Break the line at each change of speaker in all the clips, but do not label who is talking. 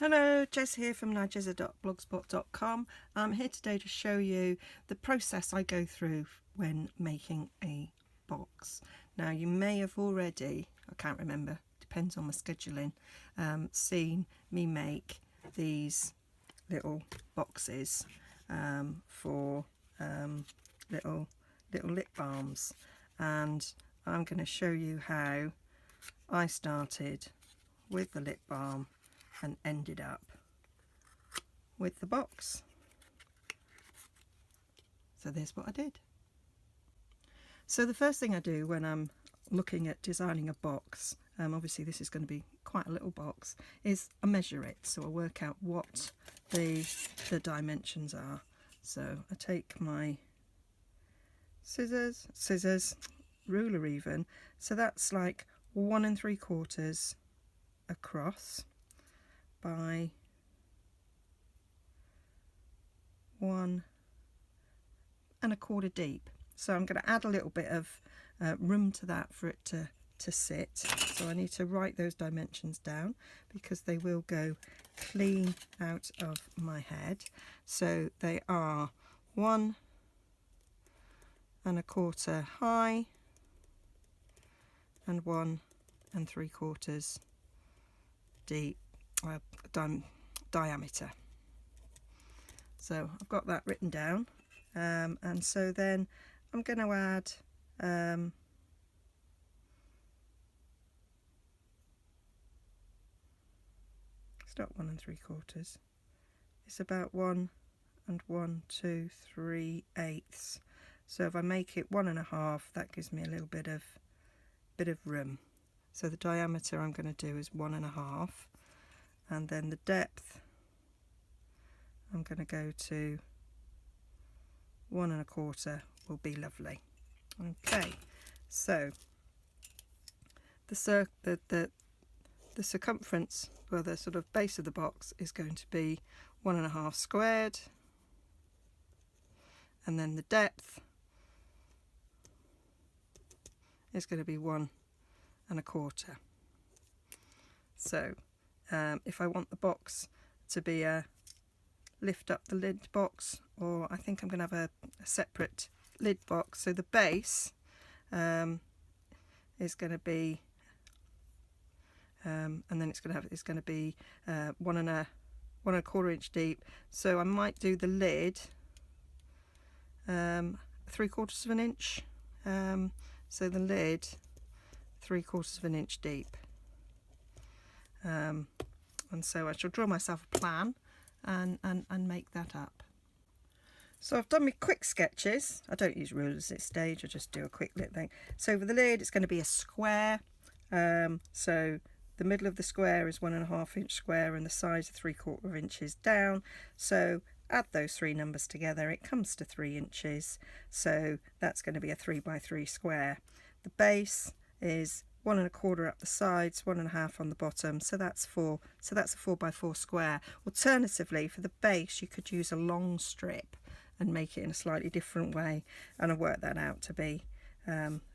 Hello, Jess here from Nigezza.blogspot.com. I'm here today to show you the process I go through when making a box. Now you may have already, I can't remember, depends on my scheduling, seen me make these little boxes for little lip balms, and I'm going to show you how I started with the lip balm and ended up with the box. So there's what I did. So the first thing I do when I'm looking at designing a box, obviously this is going to be quite a little box, is I measure it. So I work out what the dimensions are. So I take my scissors, ruler even, so that's like 1 3/4 across by 1 1/4 deep. So I'm going to add a little bit of room to that for it to sit. So I need to write those dimensions down because they will go clean out of my head. So they are 1 1/4 high and 1 3/4 deep diameter. So I've got that written down, and so then I'm going to add it's not 1 3/4, it's about 1 and 1 2 3/8. So if I make it 1 1/2, that gives me a little bit of room. So the diameter I'm going to do is 1 1/2, and then the depth I'm going to go to 1 1/4 will be lovely. Okay, so the circumference, well, the sort of base of the box is going to be 1 1/2 squared, and then the depth is going to be 1 1/4. So if I want the box to be a lift up the lid box, or I think I'm going to have a separate lid box, so the base is going to be and then it's going to be 1 1/4 inch deep. So I might do the lid 3/4 of an inch. So the lid 3/4 of an inch deep, and so I shall draw myself a plan and make that up. So I've done my quick sketches. I don't use rulers at this stage, I just do a quick little thing. So for the lid, it's going to be a square. So the middle of the square is 1 1/2 inch square, and the sides are 3/4 inches down. So add those three numbers together, it comes to 3 inches. So that's going to be a 3 by 3 square. The base is 1 1/4 up the sides, 1 1/2 on the bottom, so that's 4. So that's a 4 by 4 square. Alternatively, for the base, you could use a long strip and make it in a slightly different way, and I worked that out to be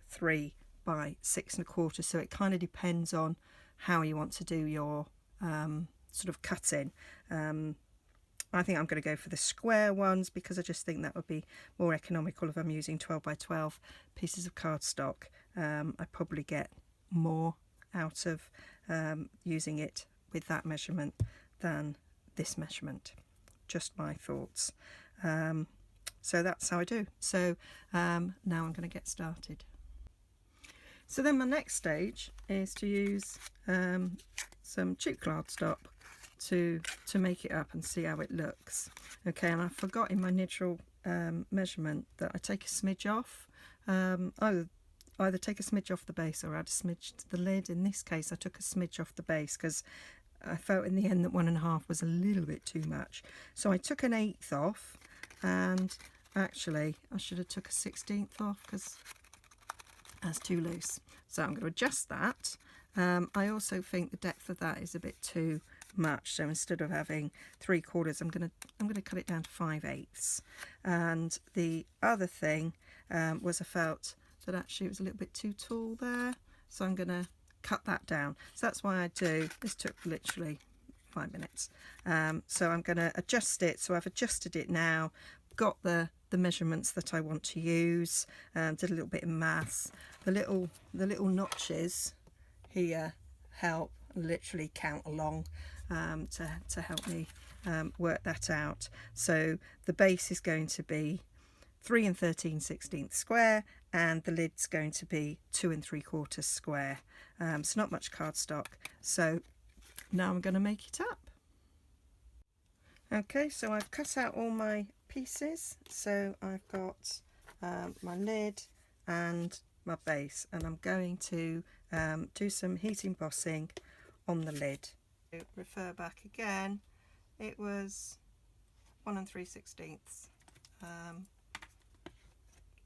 3 by 6 1/4. So it kind of depends on how you want to do your sort of cutting. I think I'm going to go for the square ones because I just think that would be more economical. If I'm using 12 by 12 pieces of cardstock, I probably get more out of using it with that measurement than this measurement. Just my thoughts. So that's how I do. So now I'm going to get started. So then my next stage is to use some cheap cardstock to make it up and see how it looks. Okay, and I forgot in my initial measurement that I take a smidge off. Either take a smidge off the base or add a smidge to the lid. In this case, I took a smidge off the base because I felt in the end that 1 1/2 was a little bit too much. So I took 1/8 off, and actually I should have took a 1/16 off because that's too loose. So I'm going to adjust that. I also think the depth of that is a bit too much, so instead of having 3/4, I'm going to cut it down to 5/8. And the other thing was I felt that actually it was a little bit too tall there, so I'm going to cut that down. So that's why I do this. Took literally 5 minutes. So I'm going to adjust it. So I've adjusted it now, got the measurements that I want to use, did a little bit of maths. The little notches here help literally count along to help me work that out. So the base is going to be 3 13/16 square, and the lid's going to be 2 3/4 square. So not much cardstock. So now I'm going to make it up. Okay, so I've cut out all my pieces. So I've got my lid and my base, and I'm going to do some heat embossing on the lid. Refer back again, it was 1 3/16,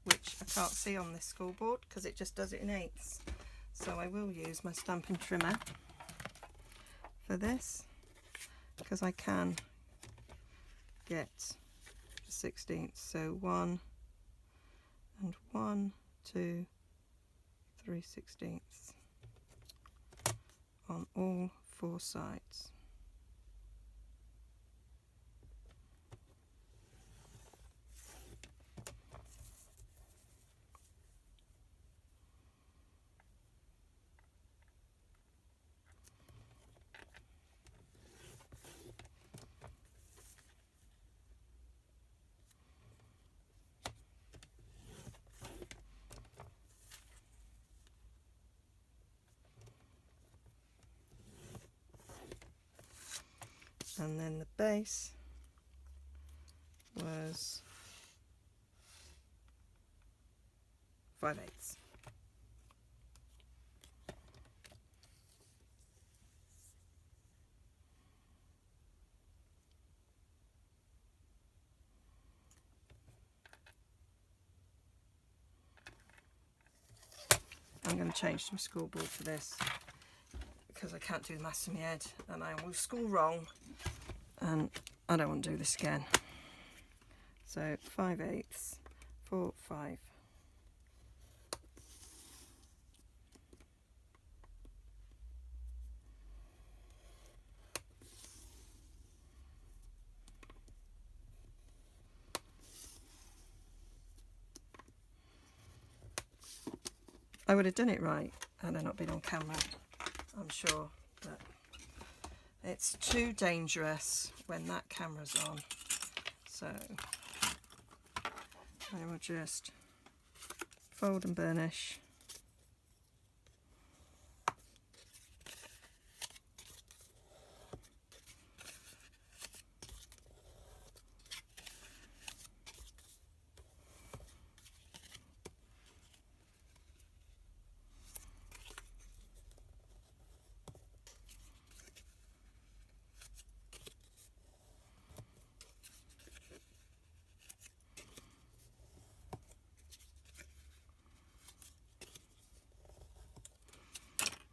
which I can't see on this school board because it just does it in eighths. So I will use my stamping trimmer for this, because I can get 16ths. So 1 and 1, 2, 3/16 on all 4 sides. And then the base was 5/8. I'm going to change to my school board for this, because I can't do the maths in my head and I will school wrong, and I don't want to do this again. So 5/8, 4, 5. I would have done it right had I not been on camera, I'm sure, but it's too dangerous when that camera's on. So I will just fold and burnish.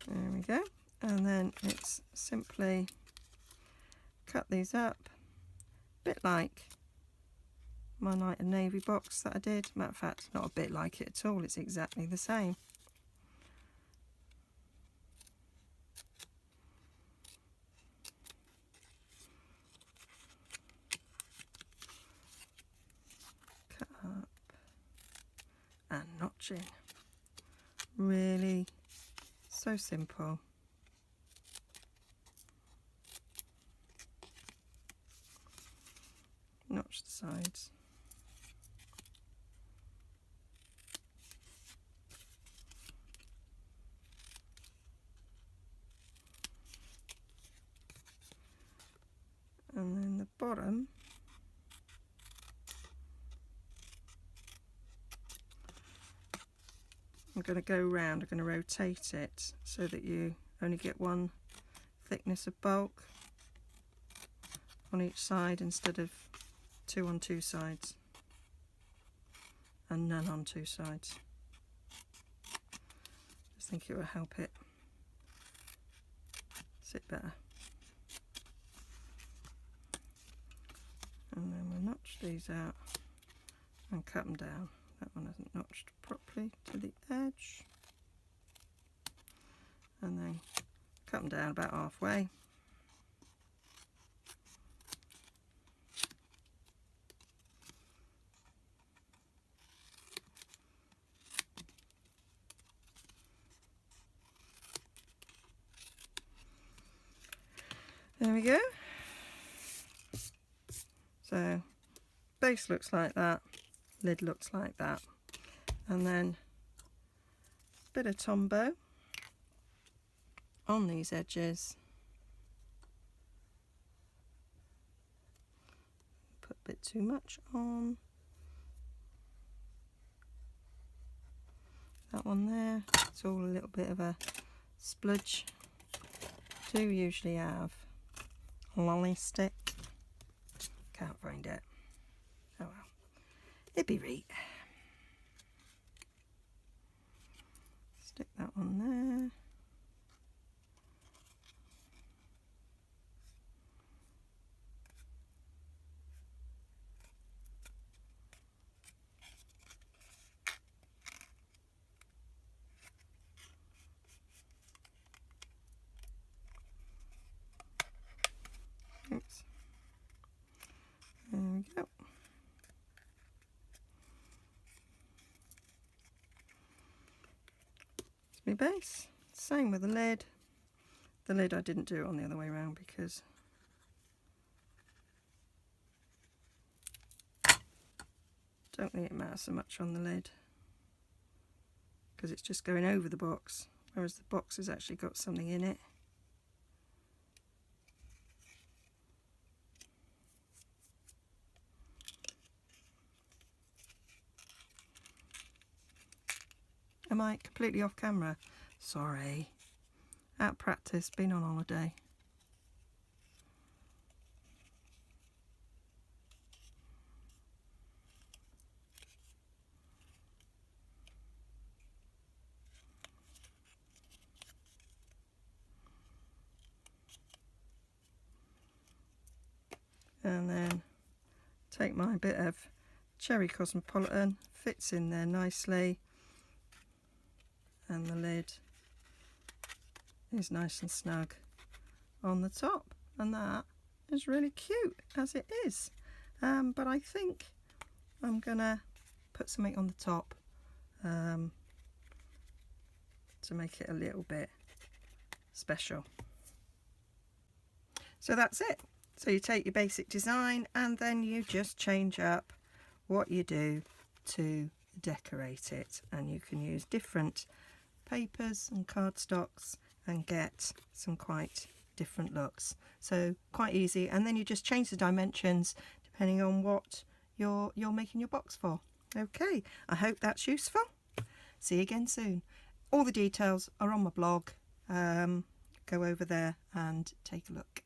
There we go, and then it's simply cut these up, a bit like my Night and Navy box that I did. Matter of fact, not a bit like it at all, it's exactly the same. Cut up and notching. Really so simple. Notch the sides. And then the bottom, I'm going to go round, I'm going to rotate it so that you only get one thickness of bulk on each side instead of 2 on 2 sides and none on 2 sides. I just think it will help it sit better. And then we'll notch these out and cut them down. That one isn't notched properly to the edge. And then cut them down about halfway. There we go. So base looks like that, lid looks like that, and then a bit of Tombow on these edges. Put a bit too much on. That one there, it's all a little bit of a spludge. Do usually have lolly stick. Can't find it. Oh well. It'd be right. Stick that one there. Oops. There we go. It's my base. Same with the lid. The lid I didn't do it on the other way around because don't think it matters so much on the lid because it's just going over the box, whereas the box has actually got something in it. Am I completely off camera? Sorry. Out of practice, been on holiday. And then take my bit of Cherry Cosmopolitan, fits in there nicely, and the lid is nice and snug on the top, and that is really cute as it is. But I think I'm gonna put something on the top to make it a little bit special. So that's it. So you take your basic design and then you just change up what you do to decorate it, and you can use different papers and cardstocks and get some quite different looks. So quite easy, and then you just change the dimensions depending on what you're making your box for. Okay, I hope that's useful. See you again soon. All the details are on my blog. Go over there and take a look.